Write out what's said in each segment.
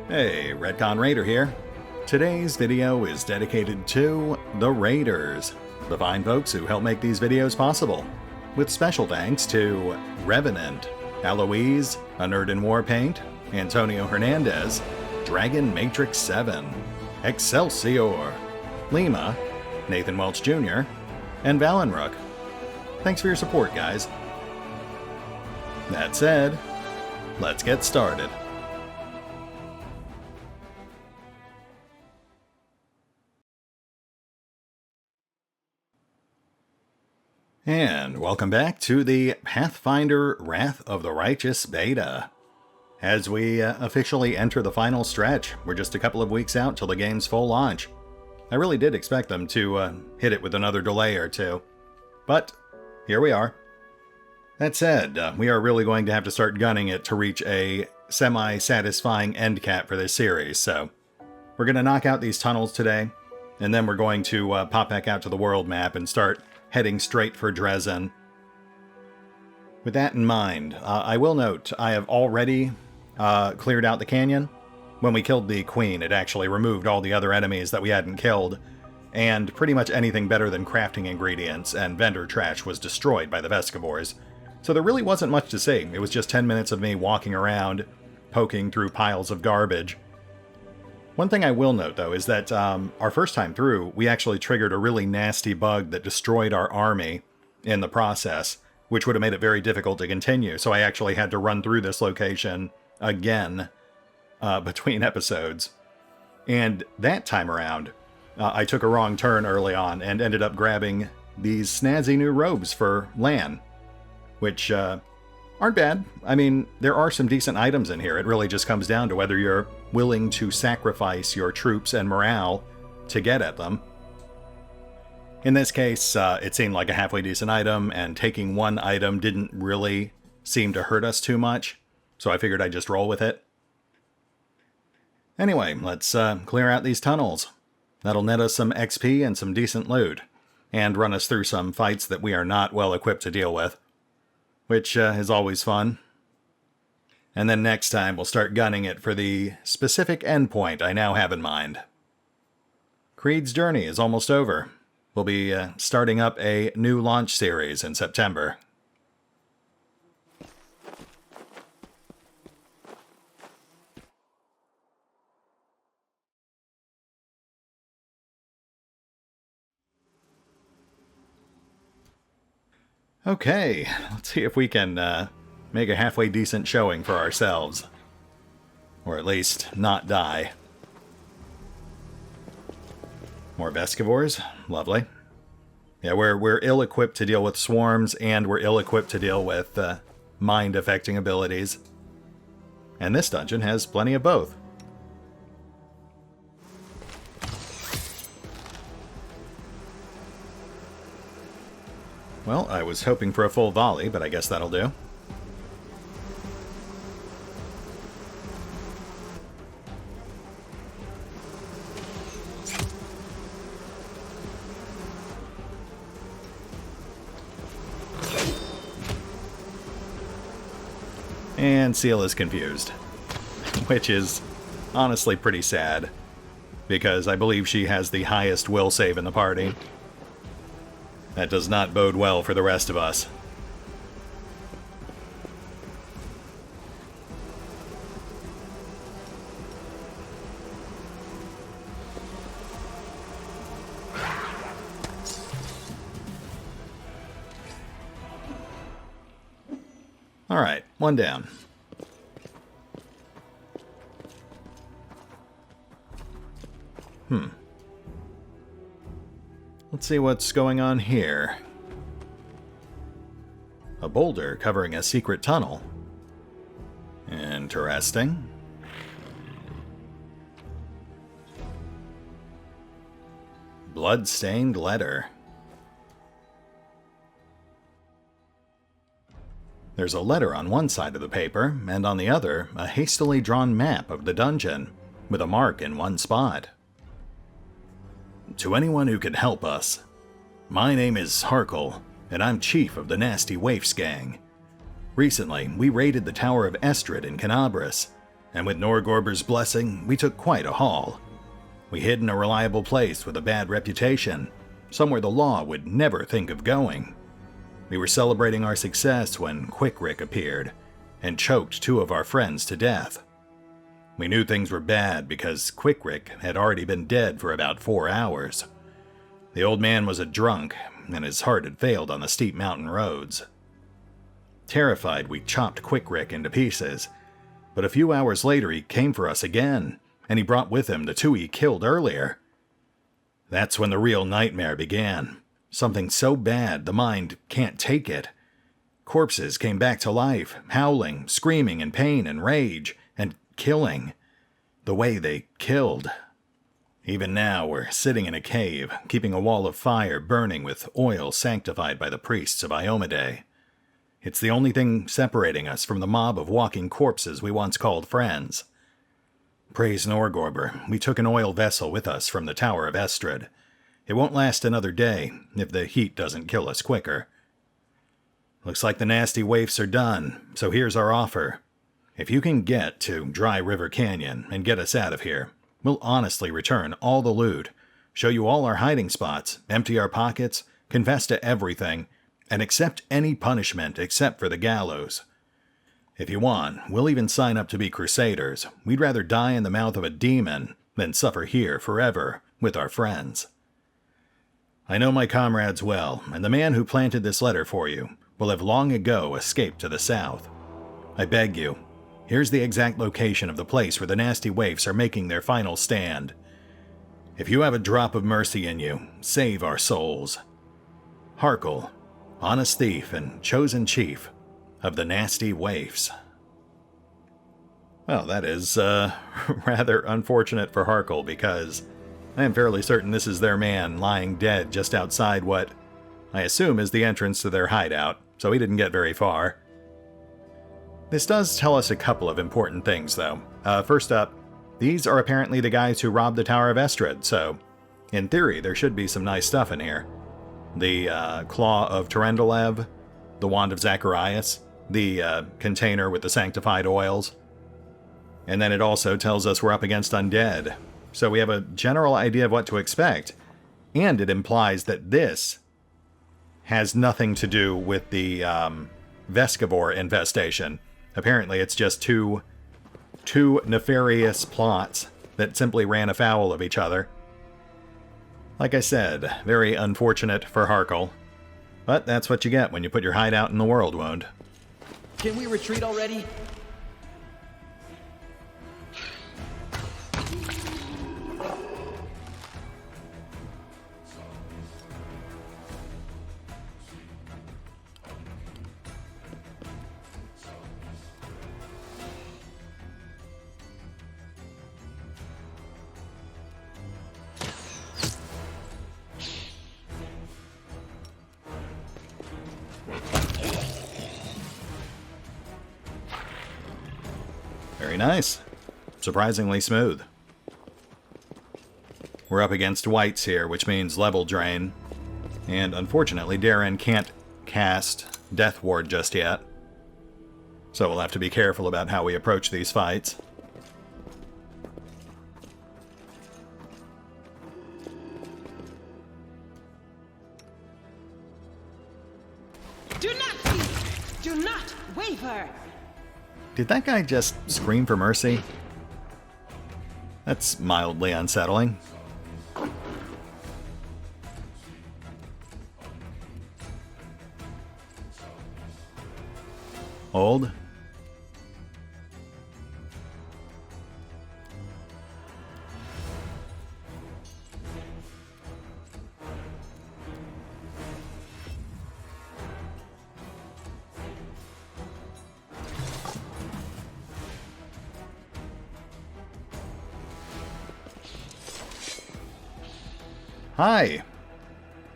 Hey, RetconRaider here. Today's video is dedicated to the Raiders, the fine folks who help make these videos possible, with special thanks to Revenant, Alois, Anerdinwarpaint, Antonio Hernandez, Dragon Matrix 7, Exsellsior, Lima, Nathan Welch Jr., and Valinrook. Thanks for your support, guys. That said, let's get started. And welcome back to the Pathfinder Wrath of the Righteous beta. As we officially enter the final stretch, we're just a couple of weeks out till the game's full launch. I really did expect them to hit it with another delay or two, but here we are. That said, we are really going to have to start gunning it to reach a semi-satisfying end cap for this series, so we're going to knock out these tunnels today, and then we're going to pop back out to the world map and start heading straight for Dresden. With that in mind, I will note I have already cleared out the canyon. When we killed the queen, it actually removed all the other enemies that we hadn't killed, and pretty much anything better than crafting ingredients and vendor trash was destroyed by the Vescivores. So there really wasn't much to see. It was just 10 minutes of me walking around, poking through piles of garbage. One thing I will note, though, is that our first time through, we actually triggered a really nasty bug that destroyed our army in the process, which would have made it very difficult to continue. So I actually had to run through this location again between episodes. And that time around, I took a wrong turn early on and ended up grabbing these snazzy new robes for Lan, which aren't bad. I mean, there are some decent items in here. It really just comes down to whether you're willing to sacrifice your troops and morale to get at them. In this case, it seemed like a halfway decent item, and taking one item didn't really seem to hurt us too much, so I figured I'd just roll with it. Anyway, let's clear out these tunnels. That'll net us some XP and some decent loot, and run us through some fights that we are not well equipped to deal with, which is always fun. And then next time we'll start gunning it for the specific endpoint I now have in mind. Creed's journey is almost over. We'll be starting up a new launch series in September. Okay, let's see if we can make a halfway decent showing for ourselves. Or at least not die. More Vescivores, lovely. Yeah, we're ill-equipped to deal with swarms, and we're ill-equipped to deal with mind-affecting abilities. And this dungeon has plenty of both. Well, I was hoping for a full volley, but I guess that'll do. And Seal is confused, which is honestly pretty sad, because I believe she has the highest will save in the party. That does not bode well for the rest of us. All right, one down. Let's see what's going on here. A boulder covering a secret tunnel. Interesting. Blood-stained letter. There's a letter on one side of the paper, and on the other, a hastily drawn map of the dungeon, with a mark in one spot. To anyone who can help us, my name is Harkle, and I'm chief of the Nasty Waifs gang. Recently, we raided the Tower of Estrid in Canabris, and with Norgorber's blessing, we took quite a haul. We hid in a reliable place with a bad reputation, somewhere the law would never think of going. We were celebrating our success when Quickrick appeared and choked 2 of our friends to death. We knew things were bad because Quickrick had already been dead for about 4 hours. The old man was a drunk, and his heart had failed on the steep mountain roads. Terrified, we chopped Quickrick into pieces, but a few hours later he came for us again, and he brought with him the 2 he killed earlier. That's when the real nightmare began. Something so bad the mind can't take it. Corpses came back to life, howling, screaming in pain and rage, and killing. The way they killed. Even now we're sitting in a cave, keeping a wall of fire burning with oil sanctified by the priests of Iomedae. It's the only thing separating us from the mob of walking corpses we once called friends. Praise Norgorber, we took an oil vessel with us from the Tower of Estrad. It won't last another day, if the heat doesn't kill us quicker. Looks like the nasty waifs are done, so here's our offer. If you can get to Dry River Canyon and get us out of here, we'll honestly return all the loot, show you all our hiding spots, empty our pockets, confess to everything, and accept any punishment except for the gallows. If you want, we'll even sign up to be crusaders. We'd rather die in the mouth of a demon than suffer here forever with our friends. I know my comrades well, and the man who planted this letter for you will have long ago escaped to the south. I beg you, here's the exact location of the place where the nasty waifs are making their final stand. If you have a drop of mercy in you, save our souls. Harkle, honest thief and chosen chief of the nasty waifs. Well, that is rather unfortunate for Harkle, because I am fairly certain this is their man lying dead just outside what I assume is the entrance to their hideout, so he didn't get very far. This does tell us a couple of important things, though. First up, these are apparently the guys who robbed the Tower of Estrad, so in theory there should be some nice stuff in here. The Claw of Terendelev, the Wand of Zacharias, the container with the sanctified oils. And then it also tells us we're up against undead, so we have a general idea of what to expect, and it implies that this has nothing to do with the Vescivore infestation. Apparently it's just two nefarious plots that simply ran afoul of each other. Like I said, very unfortunate for Harkle, but that's what you get when you put your hideout in the World Wound. Can we retreat already? Very nice. Surprisingly smooth. We're up against wights here, which means level drain. And unfortunately, Darren can't cast Death Ward just yet. So we'll have to be careful about how we approach these fights. Do not fear! Do not waver! Did that guy just scream for mercy? That's mildly unsettling. Hold. Hi!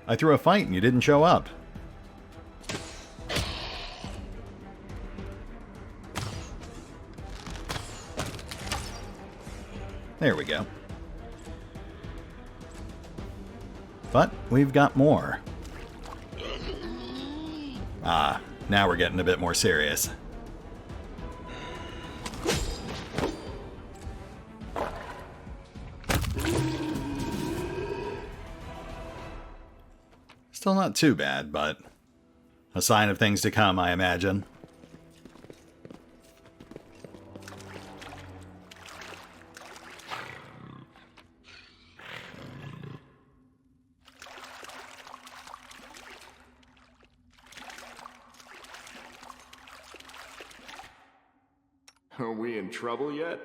I threw a fight and you didn't show up. There we go. But we've got more. Ah, now we're getting a bit more serious. Still not too bad, but a sign of things to come, I imagine. Are we in trouble yet?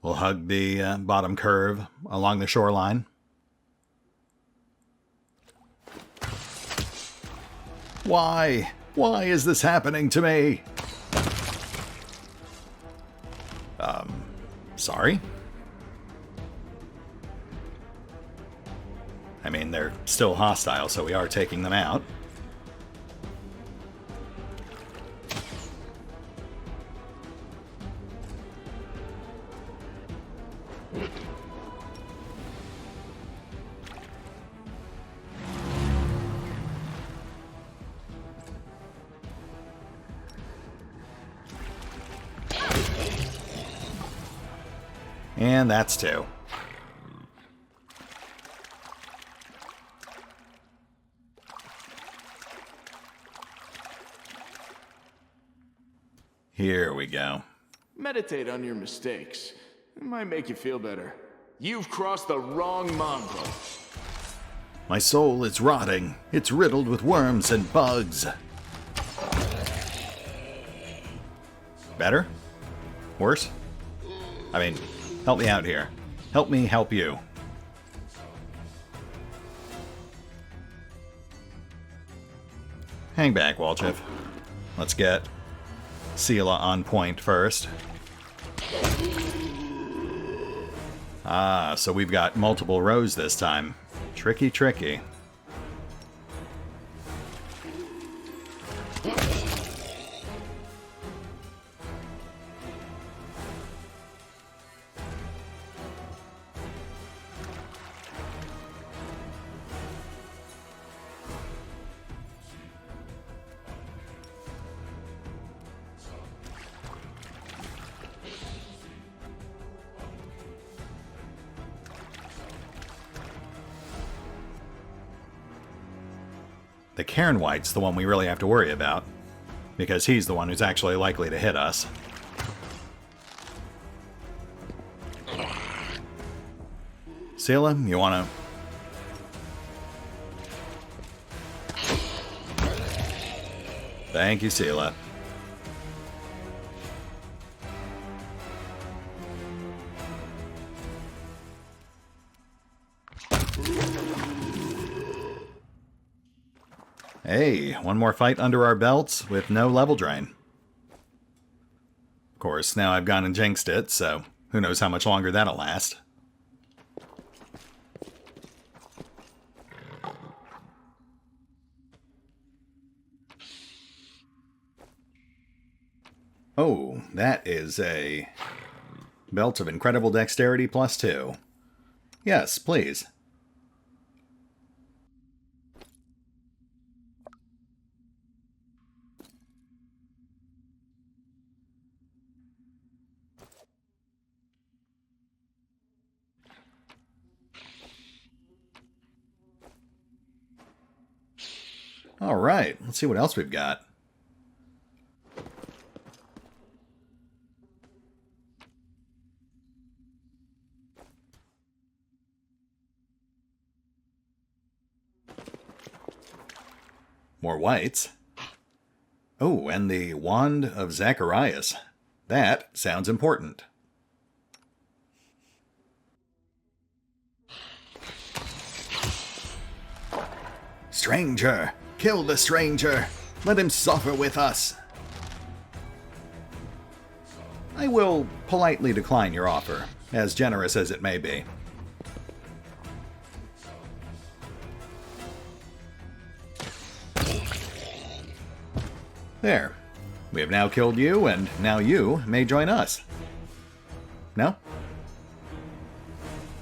We'll hug the bottom curve along the shoreline. Why? Why is this happening to me? Sorry? I mean, they're still hostile, so we are taking them out. And that's two. Here we go. Meditate on your mistakes. It might make you feel better. You've crossed the wrong mongrel. My soul is rotting. It's riddled with worms and bugs. Better? Worse? I mean, help me out here. Help me help you. Hang back, Welch. Let's get Seela on point first. Ah, so we've got multiple rows this time. Tricky, tricky. The Cairn Wight's the one we really have to worry about, because he's the one who's actually likely to hit us. Seela, you wanna... Thank you, Seela. Hey, one more fight under our belts with no level drain. Of course, now I've gone and jinxed it, so who knows how much longer that'll last. Oh, that is a belt of incredible dexterity +2. Yes, please. All right, let's see what else we've got. More wights. Oh, and the Wand of Zacharias. That sounds important. Stranger! Kill the stranger! Let him suffer with us! I will politely decline your offer, as generous as it may be. There. We have now killed you, and now you may join us. No?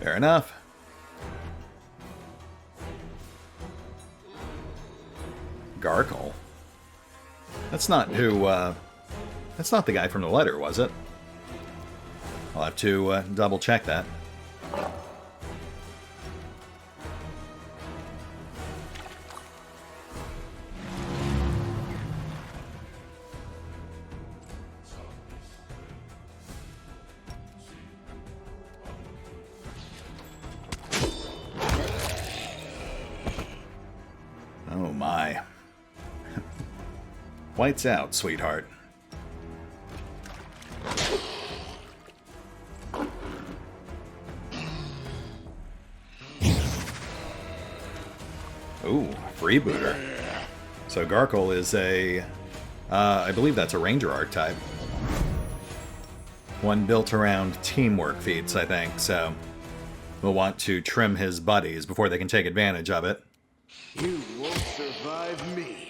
Fair enough. Garkle? That's not who, that's not the guy from the letter, was it? I'll have to double check that. Oh my. White's out, sweetheart. Ooh, freebooter. So Garkle is a, I believe that's a ranger archetype. One built around teamwork feats, I think, so we'll want to trim his buddies before they can take advantage of it. You won't survive me.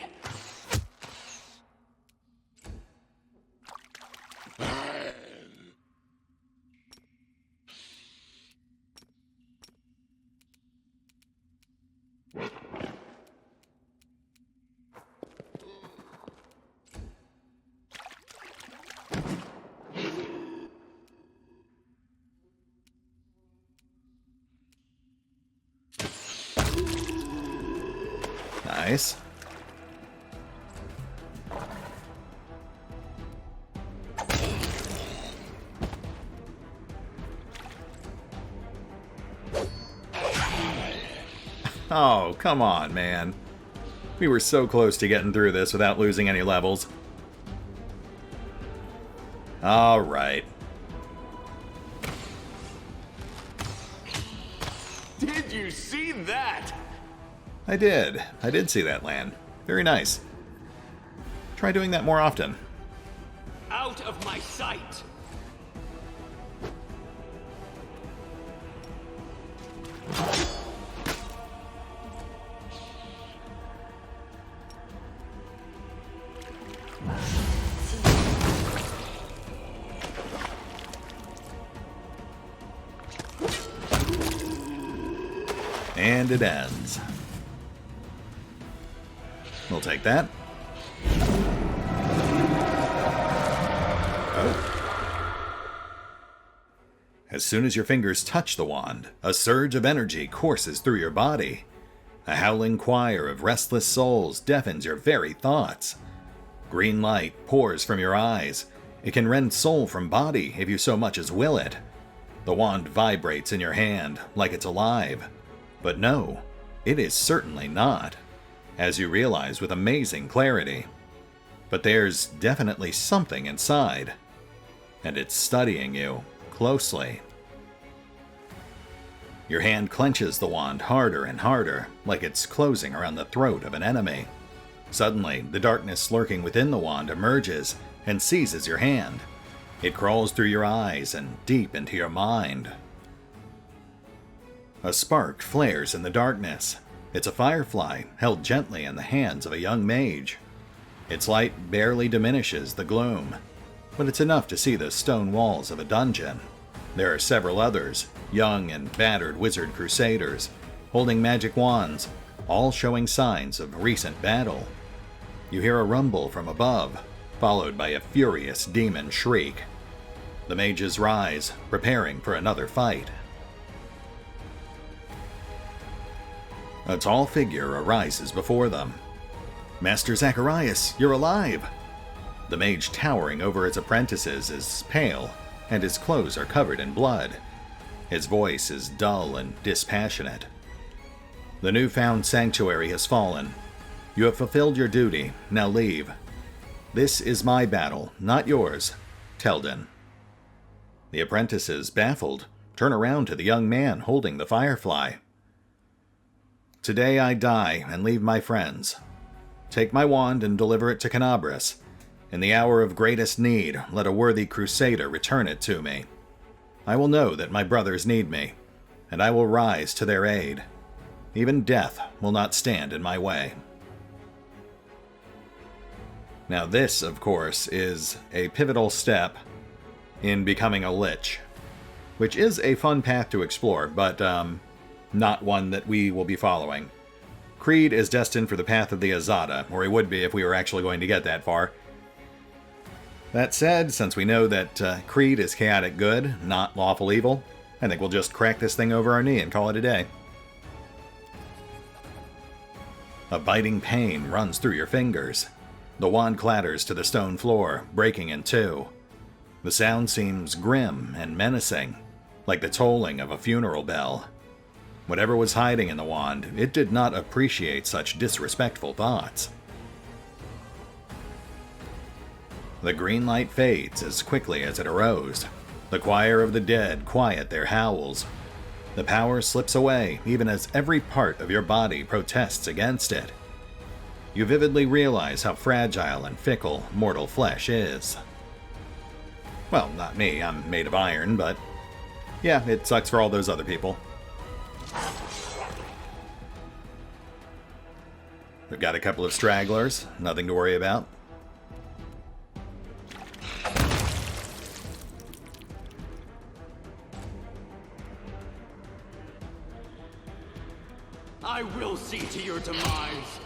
Nice. Oh, come on, man. We were so close to getting through this without losing any levels. All right. Did you see that? I did. I did see that land. Very nice. Try doing that more often. Out of my sight! And it ends. We'll take that. Oh. As soon as your fingers touch the wand, a surge of energy courses through your body. A howling choir of restless souls deafens your very thoughts. Green light pours from your eyes. It can rend soul from body if you so much as will it. The wand vibrates in your hand like it's alive. But no, it is certainly not, as you realize with amazing clarity. But there's definitely something inside, and it's studying you closely. Your hand clenches the wand harder and harder, like it's closing around the throat of an enemy. Suddenly, the darkness lurking within the wand emerges and seizes your hand. It crawls through your eyes and deep into your mind. A spark flares in the darkness. It's a firefly held gently in the hands of a young mage. Its light barely diminishes the gloom, but it's enough to see the stone walls of a dungeon. There are several others, young and battered wizard crusaders, holding magic wands, all showing signs of recent battle. You hear a rumble from above, followed by a furious demon shriek. The mages rise, preparing for another fight. A tall figure arises before them. "Master Zacharias, you're alive!" The mage towering over his apprentices is pale, and his clothes are covered in blood. His voice is dull and dispassionate. "The newfound sanctuary has fallen. You have fulfilled your duty, now leave. This is my battle, not yours, Teldin." The apprentices, baffled, turn around to the young man holding the firefly. "Today I die and leave my friends. Take my wand and deliver it to Canabras. In the hour of greatest need, let a worthy crusader return it to me. I will know that my brothers need me, and I will rise to their aid. Even death will not stand in my way." Now this, of course, is a pivotal step in becoming a lich, which is a fun path to explore, but not one that we will be following. Creed is destined for the path of the Azada, or he would be if we were actually going to get that far. That said, since we know that Creed is chaotic good, not lawful evil, I think we'll just crack this thing over our knee and call it a day. A biting pain runs through your fingers. The wand clatters to the stone floor, breaking in two. The sound seems grim and menacing, like the tolling of a funeral bell. Whatever was hiding in the wand, it did not appreciate such disrespectful thoughts. The green light fades as quickly as it arose. The choir of the dead quiet their howls. The power slips away even as every part of your body protests against it. You vividly realize how fragile and fickle mortal flesh is. Well, not me, I'm made of iron, but yeah, it sucks for all those other people. We've got a couple of stragglers, nothing to worry about. I will see to your demise.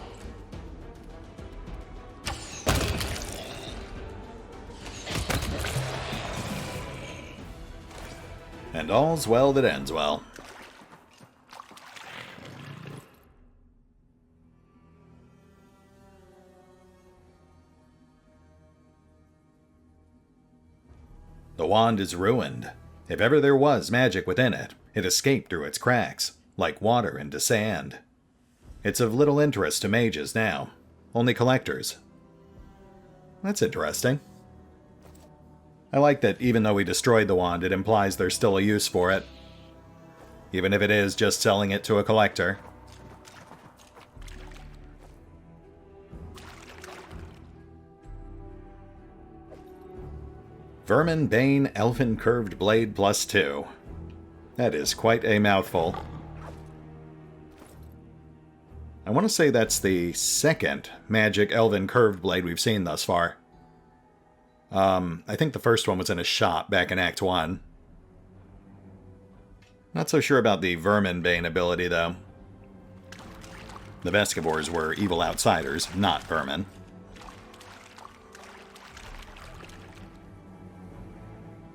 And all's well that ends well. The wand is ruined. If ever there was magic within it, it escaped through its cracks, like water into sand. It's of little interest to mages now, only collectors. That's interesting. I like that even though we destroyed the wand, it implies there's still a use for it. Even if it is just selling it to a collector. Vermin Bane Elfin Curved Blade +2. That is quite a mouthful. I want to say that's the second magic elven curved blade we've seen thus far. I think the first one was in a shop back in Act 1. Not so sure about the Vermin Bane ability, though. The Vescivores were evil outsiders, not vermin.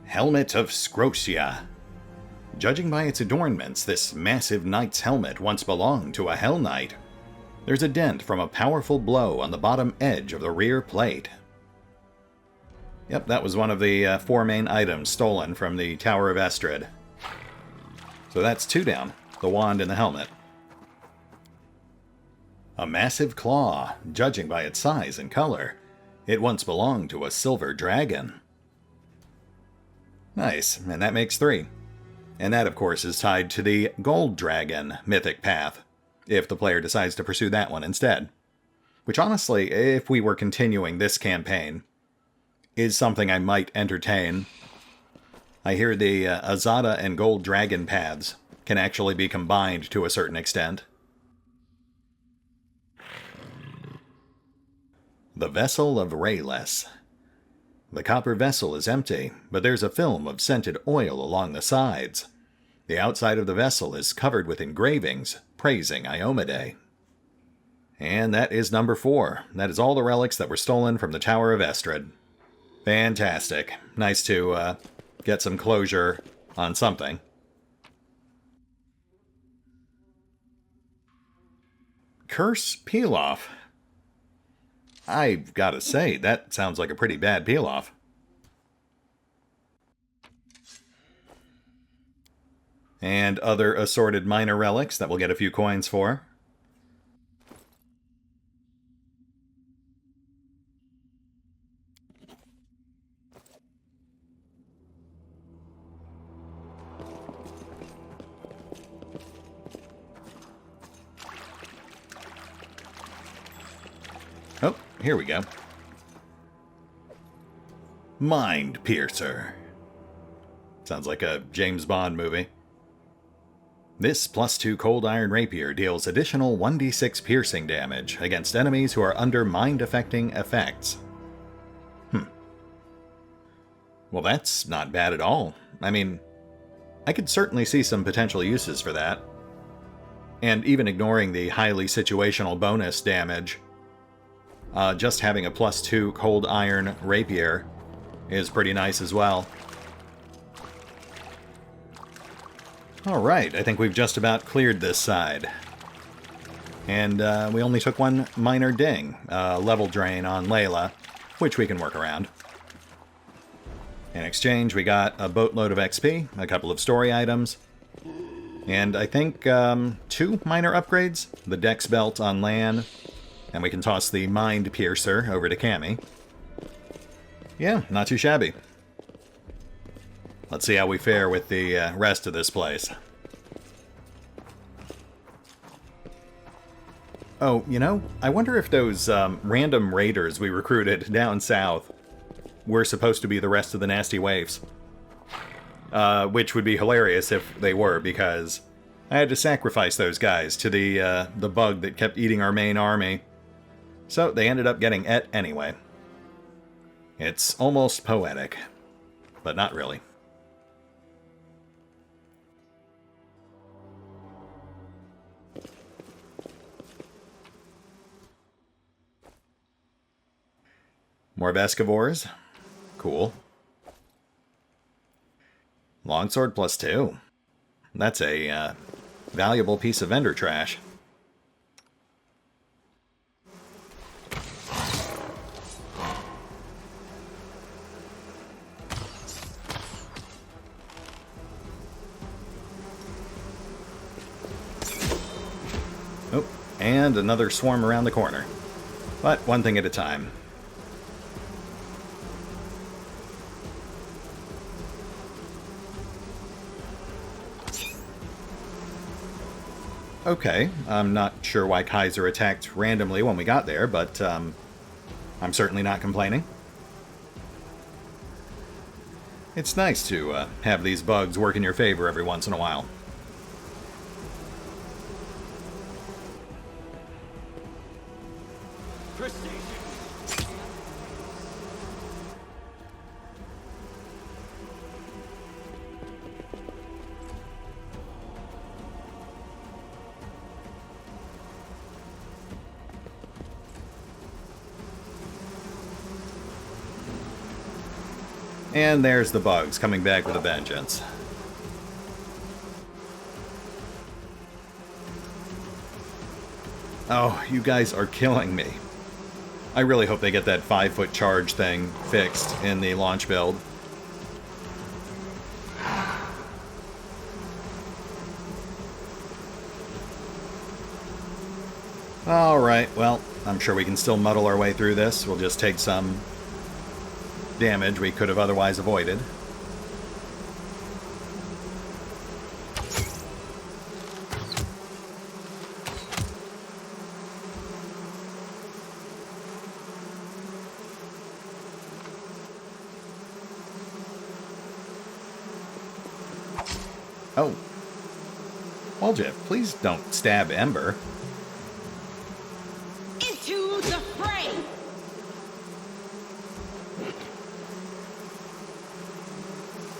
Helmet of Scrocia. Judging by its adornments, this massive knight's helmet once belonged to a Hell Knight. There's a dent from a powerful blow on the bottom edge of the rear plate. Yep, that was one of the 4 main items stolen from the Tower of Estrid. So that's 2 down, the wand and the helmet. A massive claw, judging by its size and color. It once belonged to a silver dragon. Nice, and that makes 3. And that, of course, is tied to the Gold Dragon mythic path, if the player decides to pursue that one instead. Which honestly, if we were continuing this campaign, is something I might entertain. I hear the Azada and Gold Dragon paths can actually be combined to a certain extent. The Vessel of Rayless. The copper vessel is empty, but there's a film of scented oil along the sides. The outside of the vessel is covered with engravings praising Iomedae. And that is number 4. That is all the relics that were stolen from the Tower of Estrid. Fantastic. Nice to get some closure on something. Curse peel-off. I've got to say, that sounds like a pretty bad peel-off. And other assorted minor relics that we'll get a few coins for. Oh, here we go. Mind Piercer. Sounds like a James Bond movie. This +2 Cold Iron Rapier deals additional 1d6 piercing damage against enemies who are under mind-affecting effects. Well, that's not bad at all. I mean, I could certainly see some potential uses for that. And even ignoring the highly situational bonus damage, just having a +2 Cold Iron Rapier is pretty nice as well. Alright, I think we've just about cleared this side. And we only took one minor ding, level drain on Layla, which we can work around. In exchange, we got a boatload of XP, a couple of story items, and I think 2 minor upgrades. The Dex Belt on Lan, and we can toss the Mind Piercer over to Cammy. Yeah, not too shabby. Let's see how we fare with the rest of this place. Oh, you know, I wonder if those random raiders we recruited down south were supposed to be the rest of the nasty waifs. Which would be hilarious if they were, because I had to sacrifice those guys to the bug that kept eating our main army. So they ended up getting et anyway. It's almost poetic, but not really. More Vescivores. Cool. Longsword +2. That's a valuable piece of vendor trash. Oh, and another swarm around the corner. But one thing at a time. Okay, I'm not sure why Kaiser attacked randomly when we got there, but I'm certainly not complaining. It's nice to have these bugs work in your favor every once in a while. And there's the bugs coming back with a vengeance. Oh, you guys are killing me. I really hope they get that 5-foot charge thing fixed in the launch build. Alright, well, I'm sure we can still muddle our way through this. We'll just take some damage we could have otherwise avoided. Oh. Woljeff, please don't stab Ember. Into the fray!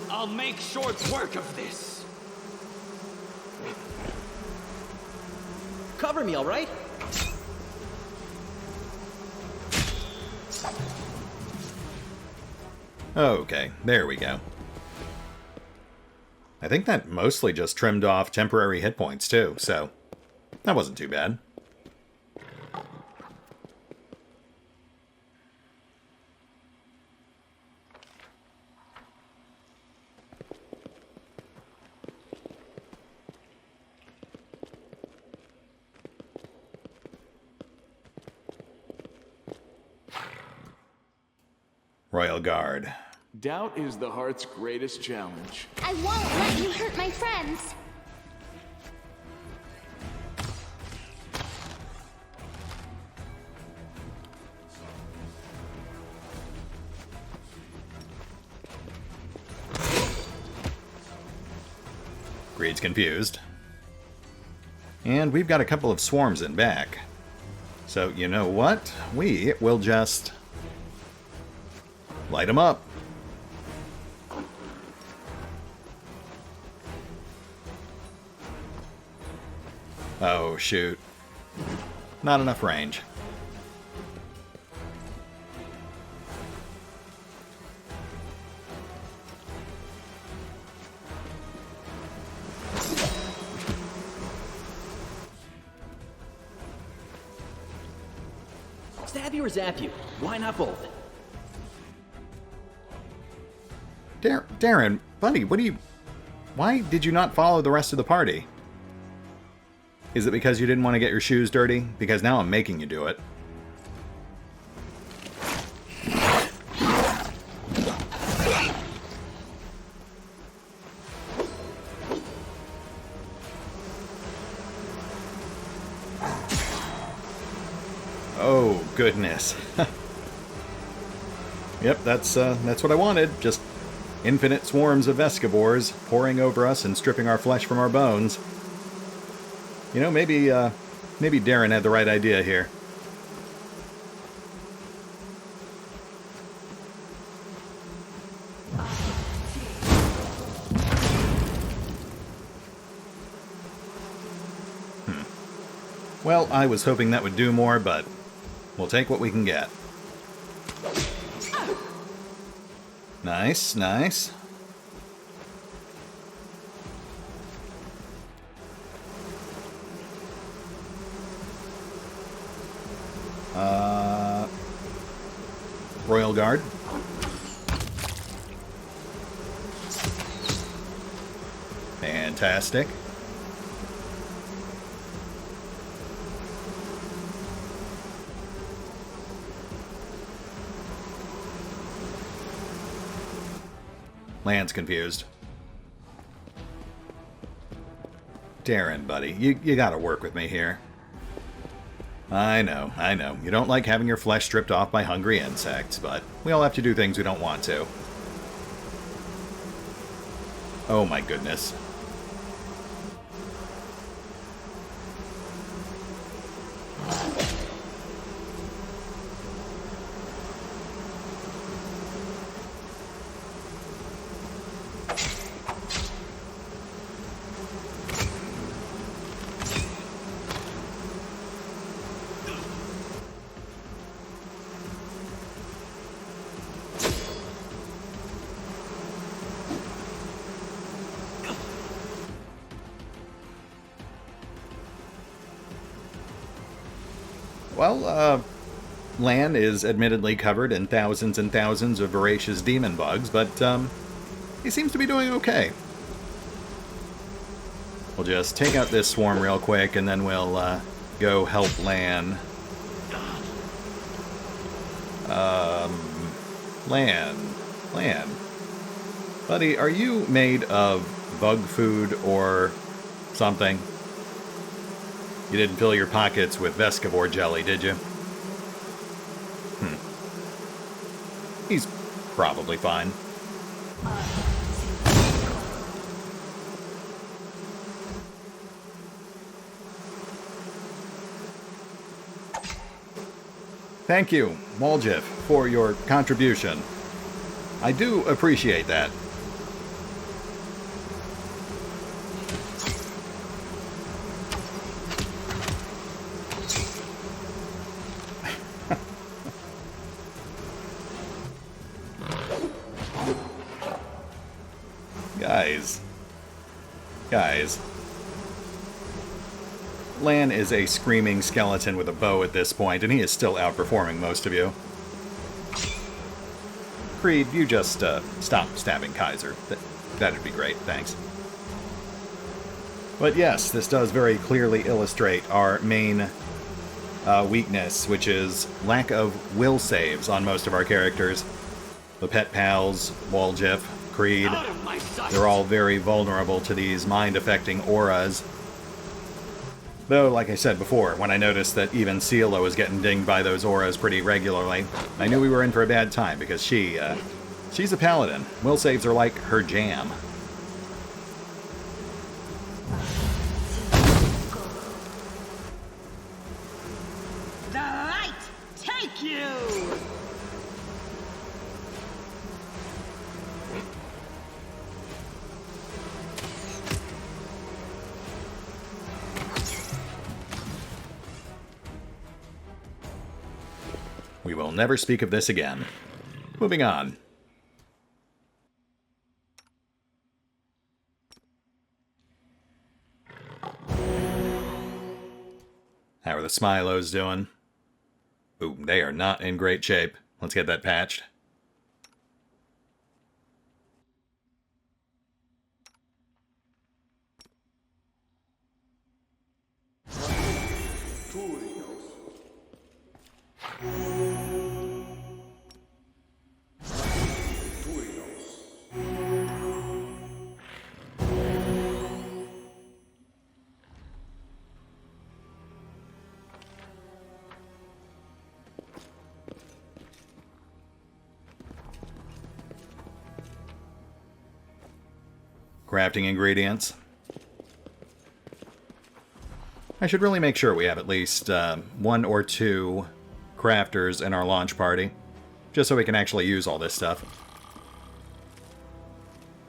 I'll make short work of this. Cover me, all right? Okay, there we go. I think that mostly just trimmed off temporary hit points too, so that wasn't too bad. Royal Guard. Doubt is the heart's greatest challenge. I won't let you hurt my friends. Greed's confused. And we've got a couple of swarms in back. So, you know what? We will just light them up. Oh, shoot. Not enough range. stab you or zap you? Why not both? Darren, buddy, what do you... Why did you not follow the rest of the party? Is it because you didn't want to get your shoes dirty? Because now I'm making you do it. Oh, goodness. Yep, that's what I wanted. Just infinite swarms of Vescivores pouring over us and stripping our flesh from our bones. You know, maybe Darren had the right idea here. Well, I was hoping that would do more, but we'll take what we can get. Nice, nice. Royal Guard. Fantastic. Lan's confused. Darren, buddy, you gotta work with me here. I know. You don't like having your flesh stripped off by hungry insects, but we all have to do things we don't want to. Oh my goodness. Well, Lan is admittedly covered in thousands and thousands of voracious demon bugs, but he seems to be doing okay. We'll just take out this swarm real quick, and then we'll go help Lan. Lan. Buddy, are you made of bug food or something? You didn't fill your pockets with Vescivore jelly, did you? He's probably fine. Thank you, Moljif, for your contribution. I do appreciate that. Guys. Lan is a screaming skeleton with a bow at this point, and he is still outperforming most of you. Creed, you just stop stabbing Kaiser. That'd be great, thanks. But yes, this does very clearly illustrate our main weakness, which is lack of will saves on most of our characters. The Pet Pals, Moljif, Creed, they're all very vulnerable to these mind-affecting auras. Though, like I said before, when I noticed that even Cielo was getting dinged by those auras pretty regularly, I knew we were in for a bad time, because she's a paladin. Will saves are like her jam. The light take you! We will never speak of this again. Moving on. How are the Smilos doing? Ooh, they are not in great shape. Let's get that patched. Crafting ingredients. I should really make sure we have at least 1 or 2 crafters in our launch party, just so we can actually use all this stuff.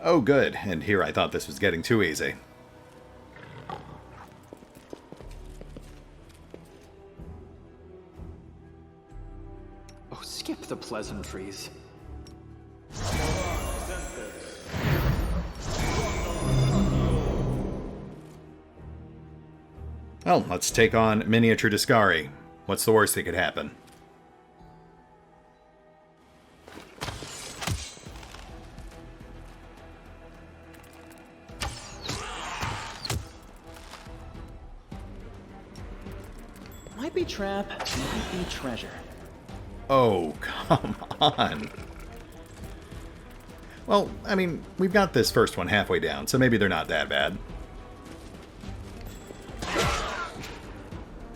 Oh good, and here I thought this was getting too easy. Oh, skip the pleasantries. Well, let's take on Miniature Discari. What's the worst that could happen? Might be trap, might be treasure. Oh, come on. Well, I mean, we've got this first one halfway down, so maybe they're not that bad.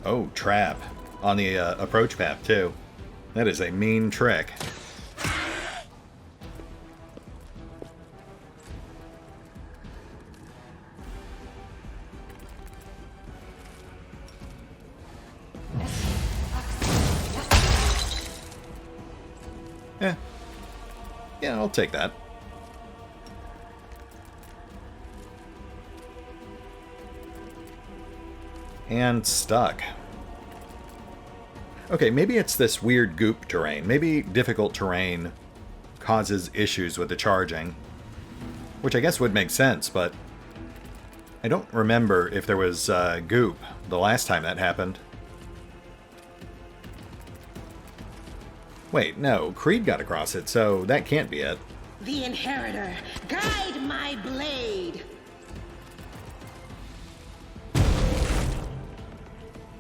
Oh, trap. On the approach path, too. That is a mean trick. Yeah, I'll take that. And stuck. Okay, maybe it's this weird goop terrain. Maybe difficult terrain causes issues with the charging. Which I guess would make sense, but I don't remember if there was goop the last time that happened. Wait, no, Creed got across it, so that can't be it. The Inheritor, guide my blade.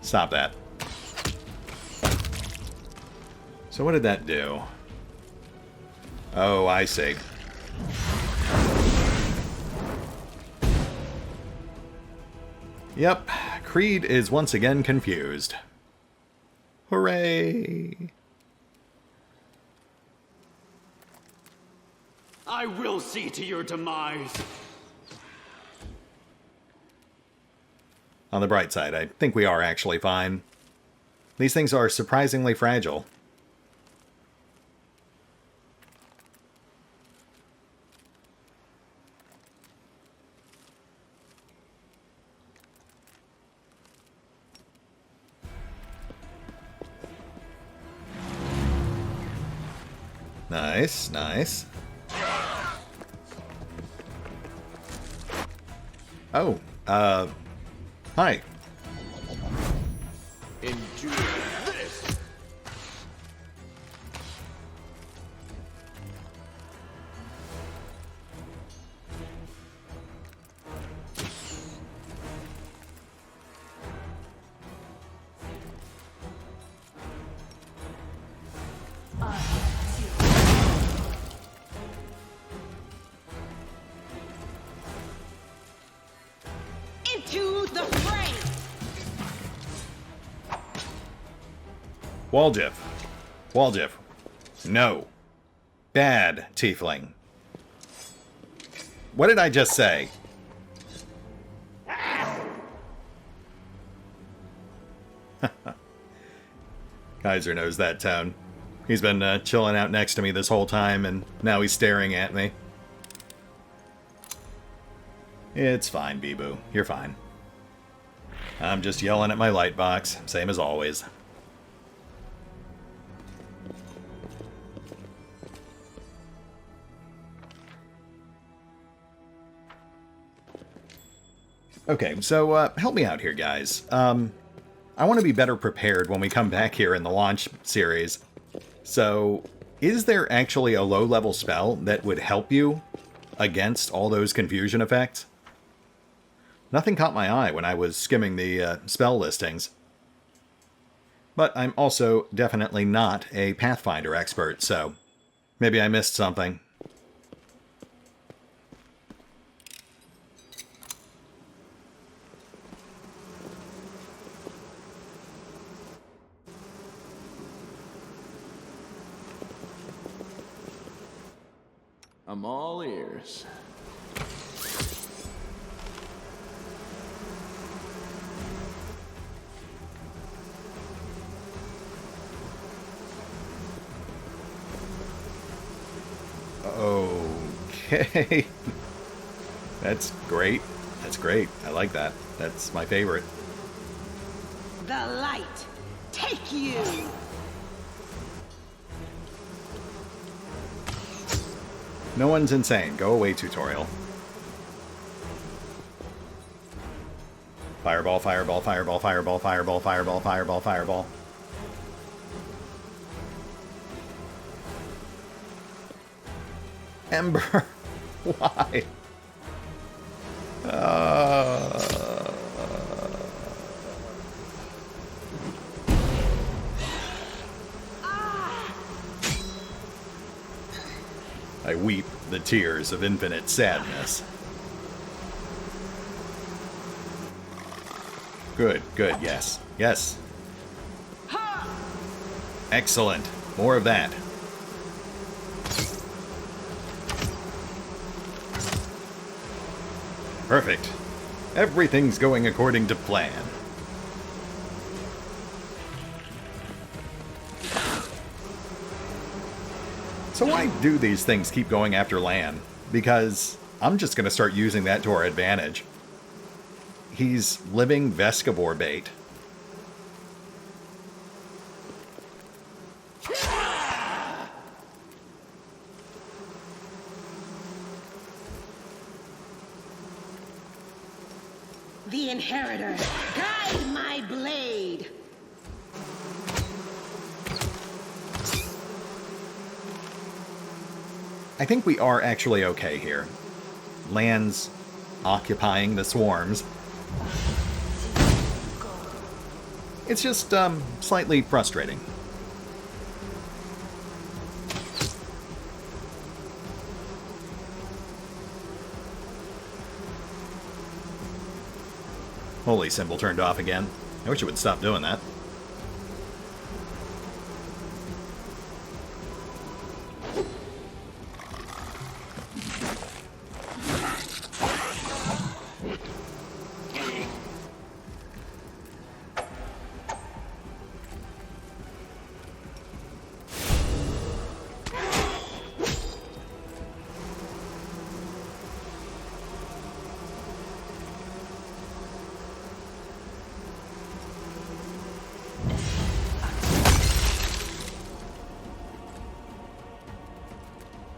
Stop that. So what did that do? Oh, I see. Yep, Creed is once again confused. Hooray! I will see to your demise. On the bright side, I think we are actually fine. These things are surprisingly fragile. Nice, nice. Oh, hi. Endure this! Into the fray! Waljiff. Waljiff. No. Bad tiefling. What did I just say? Kaiser knows that tone. He's been chilling out next to me this whole time, and now he's staring at me. It's fine, Bibu. You're fine. I'm just yelling at my light box, same as always. Okay, so help me out here, guys. I want to be better prepared when we come back here in the launch series. So, is there actually a low-level spell that would help you against all those confusion effects? Nothing caught my eye when I was skimming the spell listings. But I'm also definitely not a Pathfinder expert, so maybe I missed something. I'm all ears. Okay. That's great. That's great. I like that. That's my favorite. The light, take you! No one's insane. Go away, tutorial. Fireball, fireball, fireball, fireball, fireball, fireball, fireball, fireball. Ember. Why? I weep the tears of infinite sadness. Good, good, yes. Yes. Excellent. More of that. Perfect. Everything's going according to plan. So why do these things keep going after land? Because I'm just going to start using that to our advantage. He's living Vescivore bait. The Inheritor, guide my blade! I think we are actually okay here. Land's occupying the swarms. It's just, slightly frustrating. Holy symbol turned off again. I wish it would stop doing that.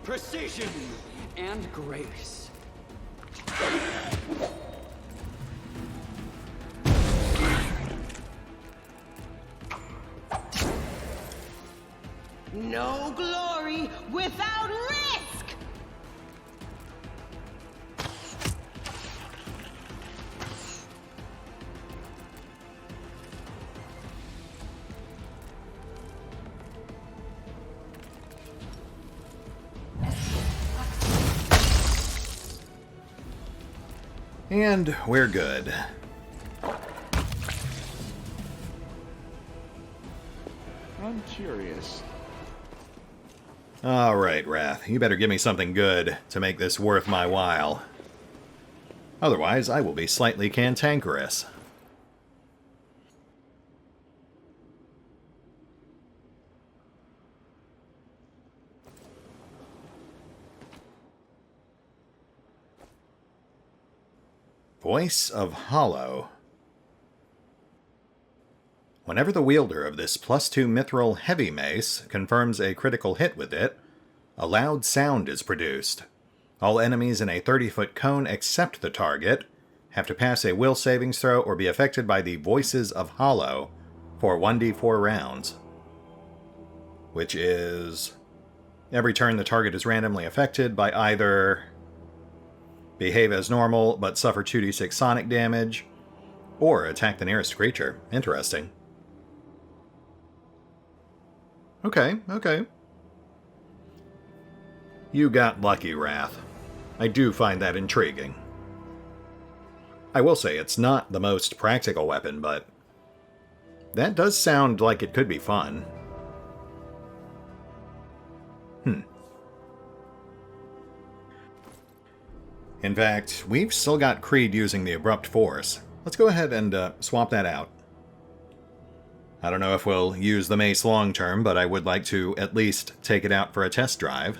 Precision and grace. No glory without risk! And we're good. I'm curious. Alright, Wrath. You better give me something good to make this worth my while. Otherwise, I will be slightly cantankerous. Voice of Hollow. Whenever the wielder of this +2 mithril heavy mace confirms a critical hit with it, a loud sound is produced. All enemies in a 30-foot cone except the target have to pass a will savings throw or be affected by the Voices of Hollow for 1d4 rounds. Which is... every turn the target is randomly affected by either behave as normal but suffer 2d6 sonic damage, or attack the nearest creature. Interesting. Okay, okay. You got lucky, Wrath. I do find that intriguing. I will say it's not the most practical weapon, but that does sound like it could be fun. In fact, we've still got Creed using the Abrupt Force. Let's go ahead and swap that out. I don't know if we'll use the mace long term, but I would like to at least take it out for a test drive.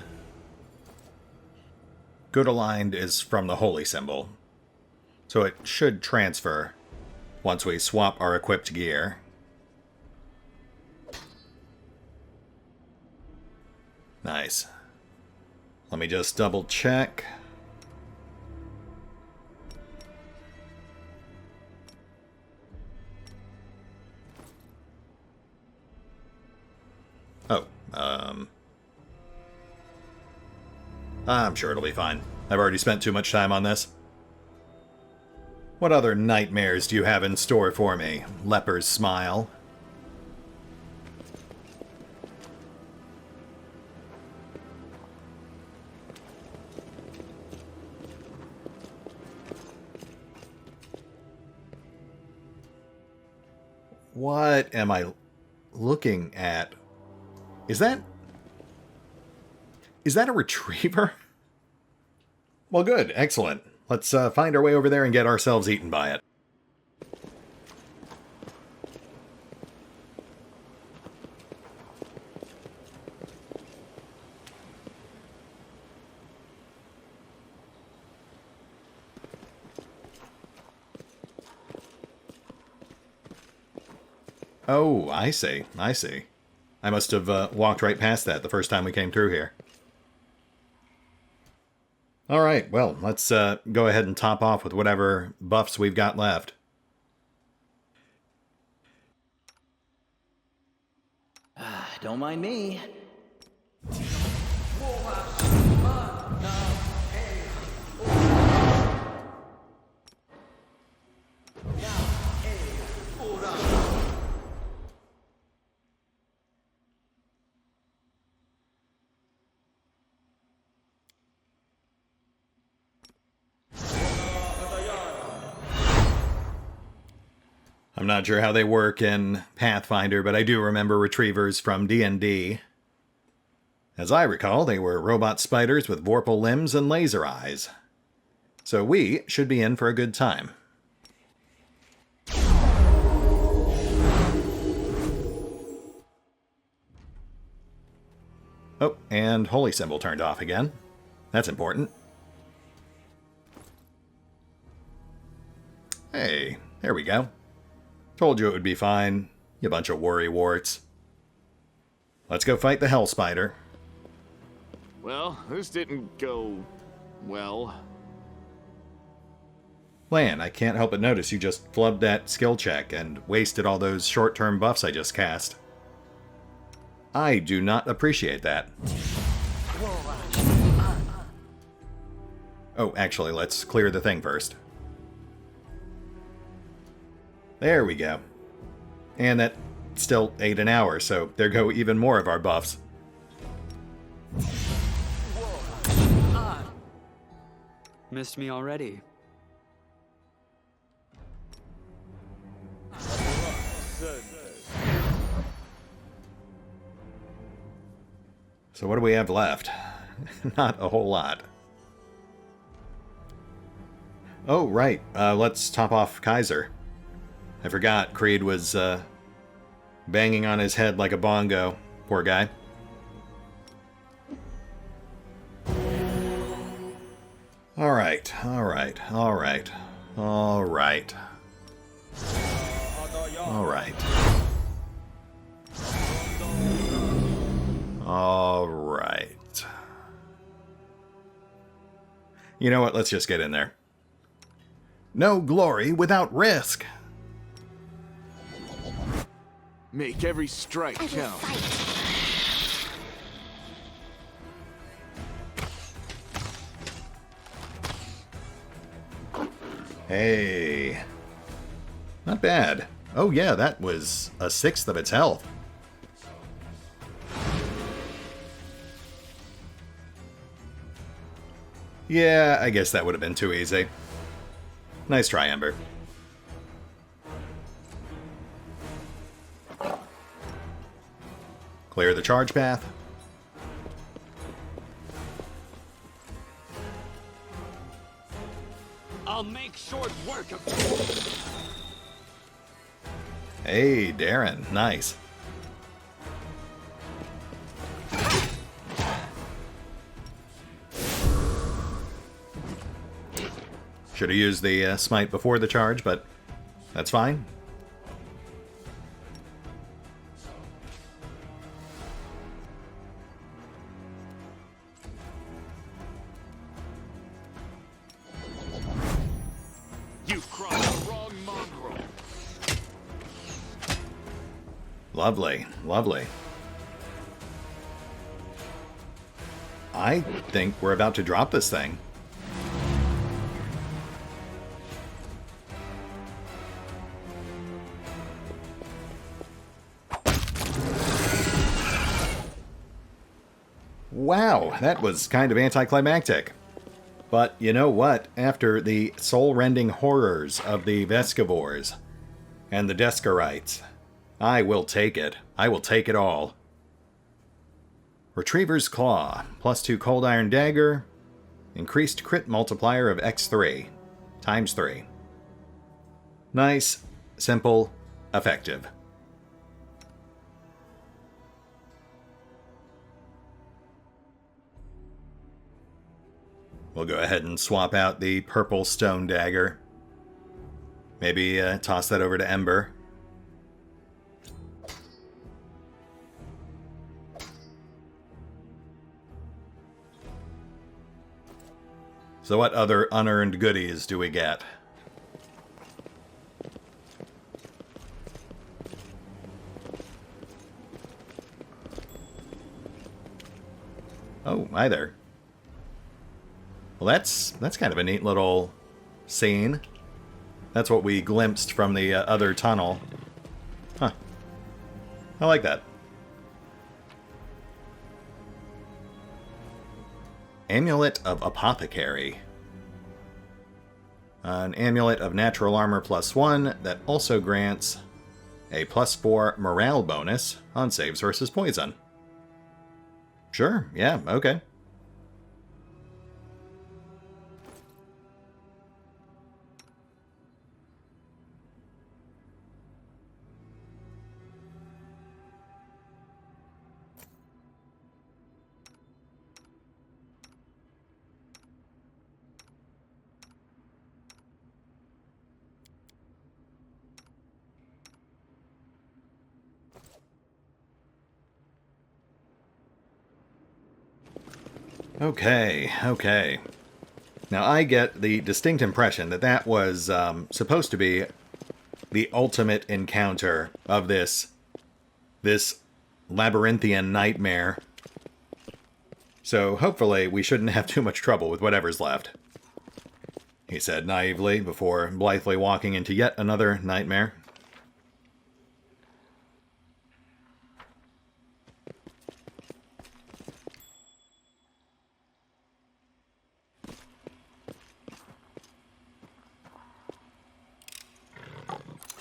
Good Aligned is from the Holy Symbol, so it should transfer once we swap our equipped gear. Nice. Let me just double check. Oh, I'm sure it'll be fine. I've already spent too much time on this. What other nightmares do you have in store for me, Leper's Smile? What am I looking at? Is that a retriever? Well, good. Excellent. Let's find our way over there and get ourselves eaten by it. Oh, I see. I see. I must have walked right past that the first time we came through here. Alright, well, let's go ahead and top off with whatever buffs we've got left. Don't mind me. I'm not sure how they work in Pathfinder, but I do remember retrievers from D&D. As I recall, they were robot spiders with vorpal limbs and laser eyes. So we should be in for a good time. Oh, and Holy Symbol turned off again. That's important. Hey, there we go. Told you it would be fine, you bunch of worry-warts. Let's go fight the Hell Spider. Well, this didn't go well. Lan, I can't help but notice you just flubbed that skill check and wasted all those short-term buffs I just cast. I do not appreciate that. Oh, actually, let's clear the thing first. There we go. And that still ate an hour, so there go even more of our buffs. Missed me already. So what do we have left? Not a whole lot. Oh, right. Let's top off Kaiser. I forgot Creed was banging on his head like a bongo. Poor guy. Alright, alright, alright, alright. Alright. Alright. You know what? Let's just get in there. No glory without risk. Make every strike I will count. fight. Hey. Not bad. Oh yeah, that was a sixth of its health. Yeah, I guess that would have been too easy. Nice try, Ember. Clear the charge path. I'll make short work of you. Hey, Darren. Nice. Should have used the smite before the charge, but that's fine. You've crossed the wrong mongrel. Lovely, lovely. I think we're about to drop this thing. Wow, that was kind of anticlimactic. But you know what? After the soul-rending horrors of the Vescivores and the Descarites, I will take it. I will take it all. Retriever's Claw, +2 Cold Iron Dagger, increased crit multiplier of X3, times 3. Nice, simple, effective. We'll go ahead and swap out the purple stone dagger. Maybe toss that over to Ember. So what other unearned goodies do we get? Oh, hi there. Well, that's kind of a neat little scene. That's what we glimpsed from the other tunnel. Huh. I like that. Amulet of Apothecary. An amulet of natural armor +1 that also grants a +4 morale bonus on saves versus poison. Sure, yeah, okay. Okay. Now I get the distinct impression that that was supposed to be the ultimate encounter of this labyrinthian nightmare. So hopefully we shouldn't have too much trouble with whatever's left. He said naively before blithely walking into yet another nightmare.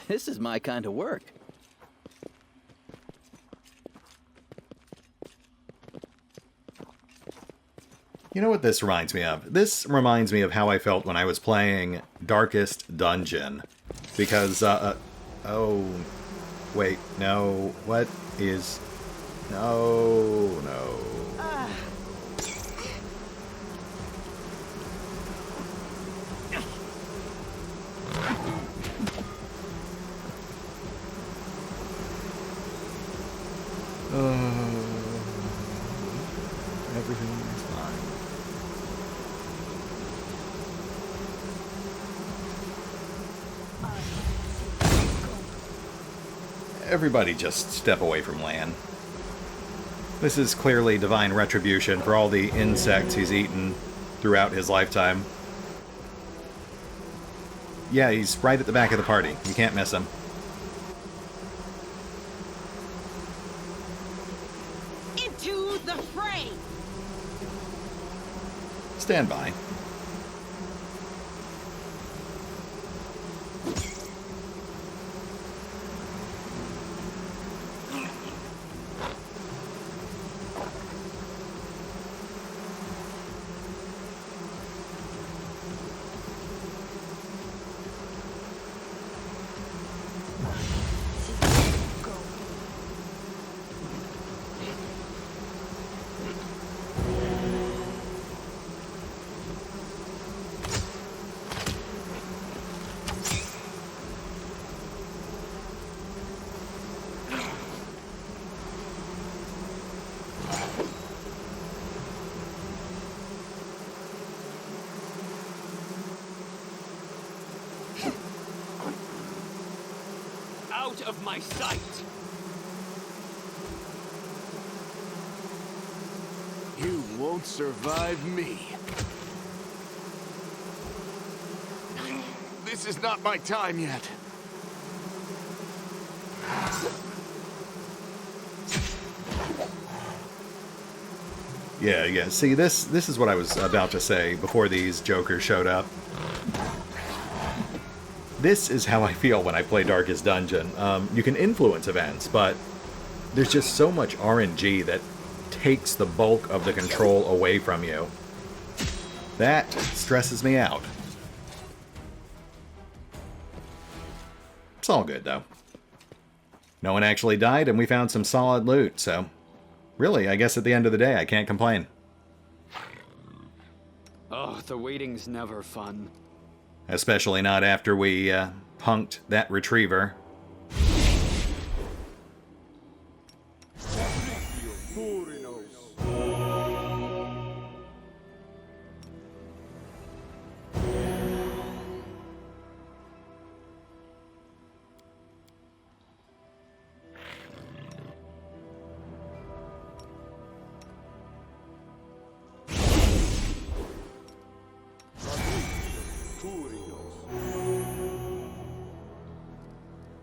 This is my kind of work. You know what this reminds me of? This reminds me of how I felt when I was playing Darkest Dungeon. Because, oh, wait, no, what is, no. Everything is fine. Everybody just step away from Lan. This is clearly divine retribution for all the insects he's eaten throughout his lifetime. Yeah, he's right at the back of the party. You can't miss him. Into the fray! Stand by. Out of my sight! You won't survive me. This is not my time yet. Yeah. See, this is what I was about to say before these jokers showed up. This is how I feel when I play Darkest Dungeon. You can influence events, but there's just so much RNG that takes the bulk of the control away from you. That stresses me out. It's all good, though. No one actually died, and we found some solid loot, so... really, I guess at the end of the day, I can't complain. Oh, the waiting's never fun. Especially not after we punked that retriever.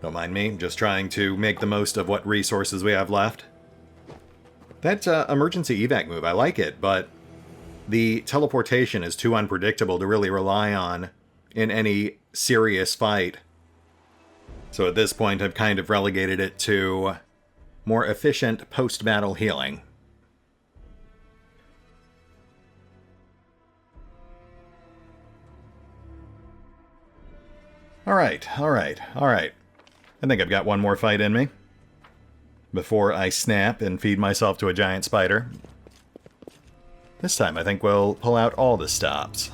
Don't mind me, just trying to make the most of what resources we have left. That emergency evac move, I like it, but the teleportation is too unpredictable to really rely on in any serious fight. So at this point, I've kind of relegated it to more efficient post-battle healing. Alright. I think I've got one more fight in me before I snap and feed myself to a giant spider. This time I think we'll pull out all the stops.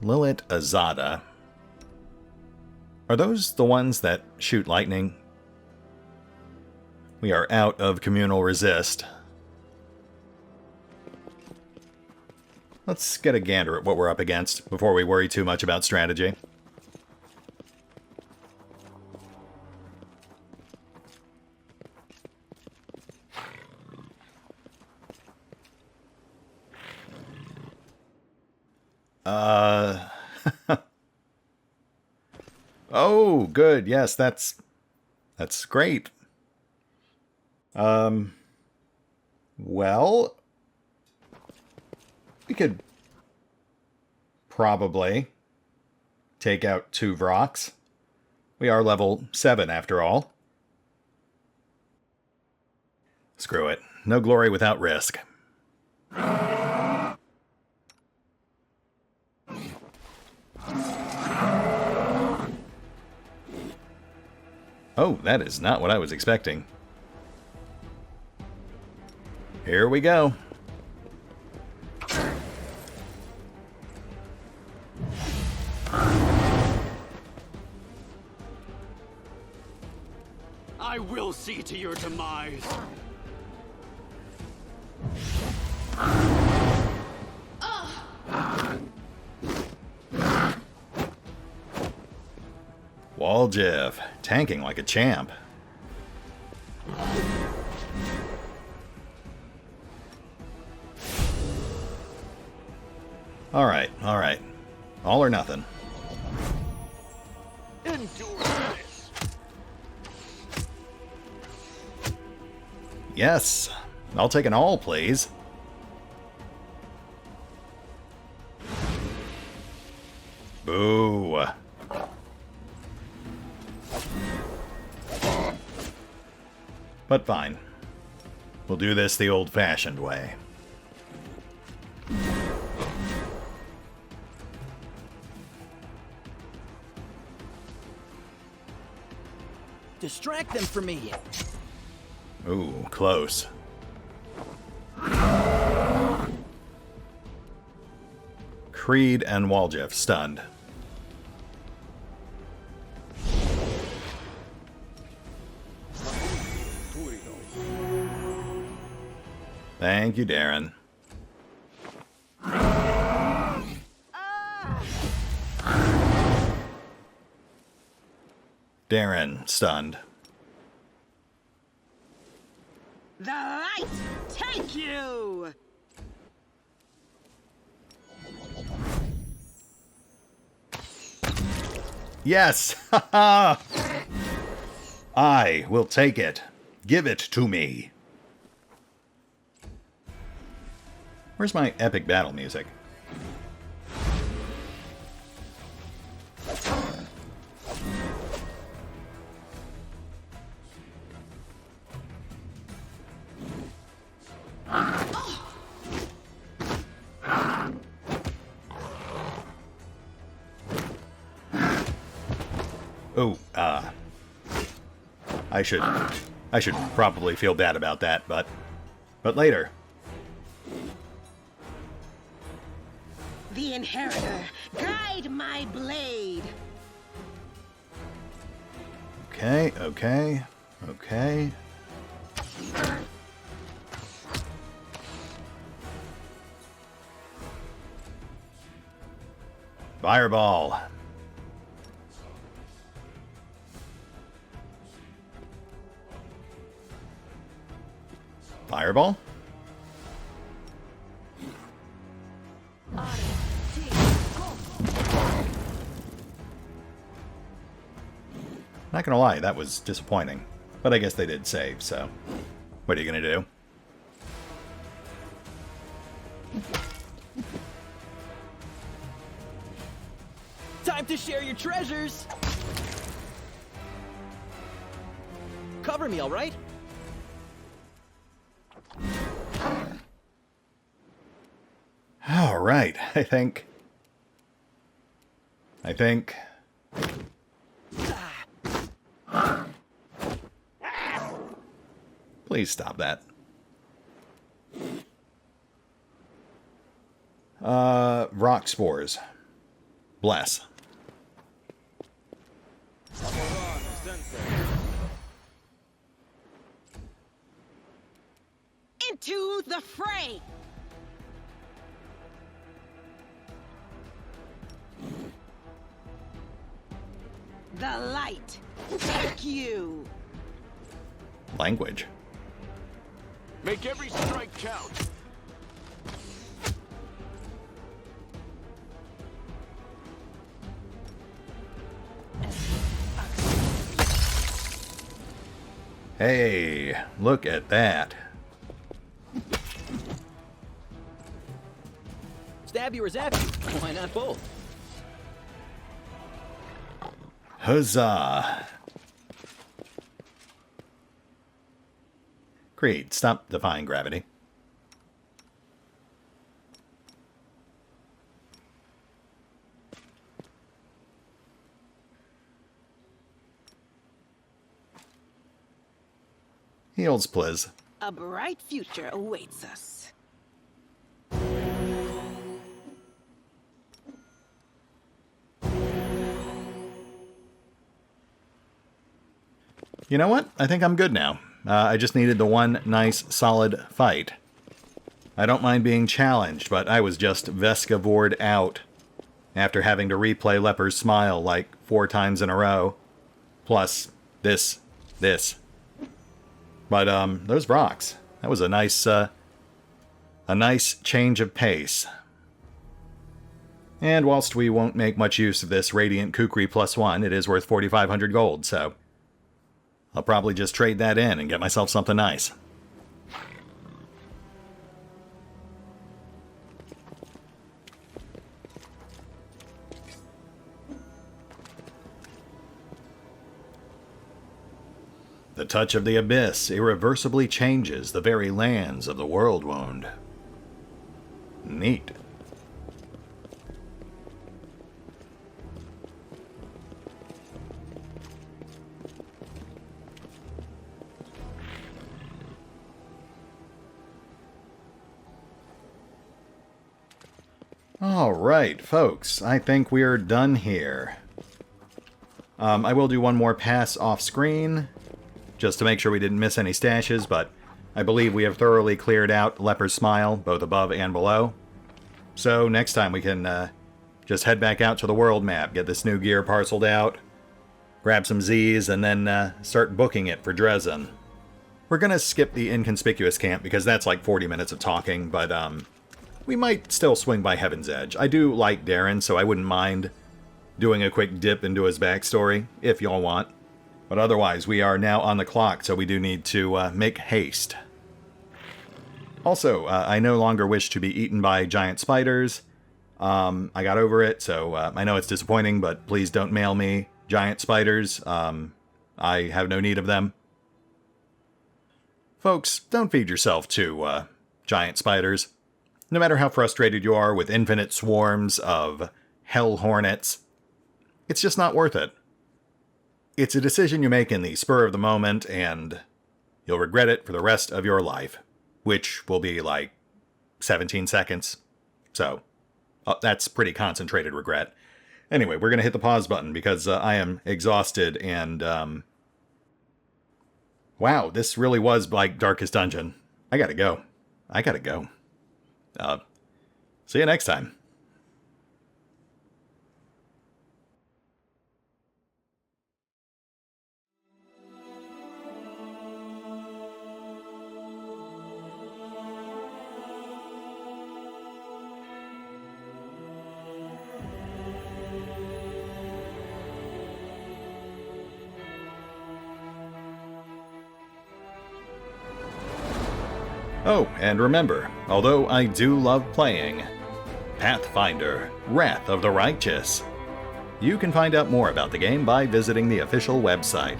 Lilith Azada. Are those the ones that shoot lightning? We are out of communal resist. Let's get a gander at what we're up against before we worry too much about strategy. Oh, good. Yes, that's great. Well, we could probably take out 2 Vrocks. We are level 7 after all. Screw it. No glory without risk. Oh, that is not what I was expecting. Here we go. I will see to your demise. Waljev, tanking like a champ. Alright, alright. All or nothing. Yes! I'll take an all, please. Boo! But fine. We'll do this the old-fashioned way. Distract them from me. Ooh, close. Creed and Waljev stunned. Thank you, Darren. Darren stunned. The light take you! Yes! Ha I will take it. Give it to me. Where's my epic battle music? Oh, I should probably feel bad about that, but later. The Inheritor, guide my blade. Okay, okay, okay. Fireball. Fireball? Not gonna lie, that was disappointing. But I guess they did save, so... What are you gonna do? Time to share your treasures! Cover me, alright? Alright, I think... Please stop that. Rock spores. Bless. Into the fray! The light take you! Language. Make every strike count. Hey, look at that. Stab you or zap you. Why not both? Huzzah! Creed, stop defying gravity. Heals, please. A bright future awaits us. You know what? I think I'm good now. I just needed the one nice, solid fight. I don't mind being challenged, but I was just Vesca-vored out after having to replay Leper's Smile like 4 times in a row. plus this. But those Vrocks, that was a nice change of pace. And whilst we won't make much use of this Radiant Kukri +1, it is worth 4,500 gold, so I'll probably just trade that in and get myself something nice. The touch of the abyss irreversibly changes the very lands of the world wound. Neat. Alright, folks, I think we're done here. I will do one more pass off screen, just to make sure we didn't miss any stashes, but I believe we have thoroughly cleared out Leper's Smile, both above and below. So next time we can just head back out to the world map, get this new gear parceled out, grab some Z's, and then start booking it for Dresden. We're gonna skip the inconspicuous camp because that's like 40 minutes of talking, but we might still swing by Heaven's Edge. I do like Darren, so I wouldn't mind doing a quick dip into his backstory, if y'all want. But otherwise, we are now on the clock, so we do need to make haste. Also, I no longer wish to be eaten by giant spiders. I got over it, so I know it's disappointing, but please don't mail me giant spiders. I have no need of them. Folks, don't feed yourself to giant spiders. No matter how frustrated you are with infinite swarms of hell hornets, it's just not worth it. It's a decision you make in the spur of the moment, and you'll regret it for the rest of your life, which will be like 17 seconds. So, that's pretty concentrated regret. Anyway, we're going to hit the pause button because I am exhausted, and wow, this really was like Darkest Dungeon. I gotta go. See you next time. Oh, and remember, although I do love playing Pathfinder, Wrath of the Righteous, you can find out more about the game by visiting the official website,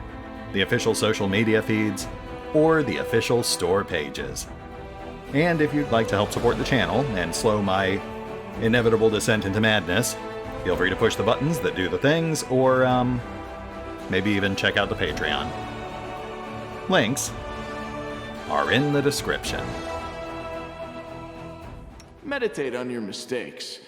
the official social media feeds, or the official store pages. And if you'd like to help support the channel and slow my inevitable descent into madness, feel free to push the buttons that do the things, or maybe even check out the Patreon. Links are in the description. Meditate on your mistakes.